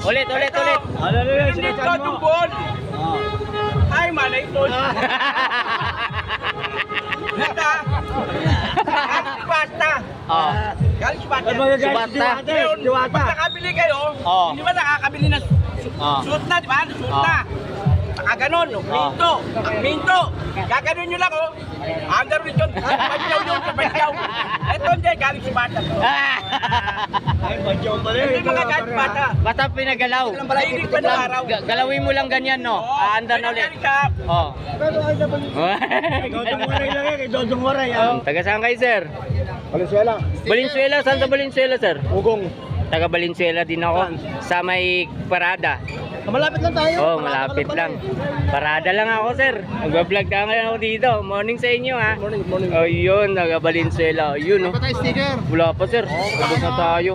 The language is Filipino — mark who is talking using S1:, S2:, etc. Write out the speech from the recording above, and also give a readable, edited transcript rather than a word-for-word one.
S1: Ulit.
S2: Ulit.
S3: Ay, manay ito. Basta.
S2: Oh.
S3: Galing Subata.
S2: Subata.
S3: Ngayon, pag nakabili kayo,
S2: Oh.
S3: hindi ba nakakabili na
S2: Oh.
S3: suit na, di ba? Suit na. Nakaganon, no? Minto. Gaganon nyo lang, oh. Hanggang rin yun. Pagyaw yun sa pagyaw. Ito hindi, galing Subata. Hindi mga galing Subata.
S2: Basta pinagalaw.
S3: Hindi pa na araw.
S2: Galawin mo lang ganyan, no? Aandar na ulit.
S3: Galing ka.
S2: Oh.
S1: Dodong Waray.
S2: Taga saan kayo, sir?
S1: Valenzuela.
S2: Valenzuela, saan sa Valenzuela, sir?
S1: Ugong.
S2: Taga Valenzuela din ako. Sa may parada.
S1: Malapit lang tayo.
S2: Oh, malapit lang. Parada lang ako, sir. Nag-vlog na ngayon ako dito. Morning sa inyo, ha?
S1: Morning.
S2: Oh, yun. Taga Valenzuela. Yun, no?
S1: Tayo sticker.
S2: Wala pa, sir. Tapos na tayo.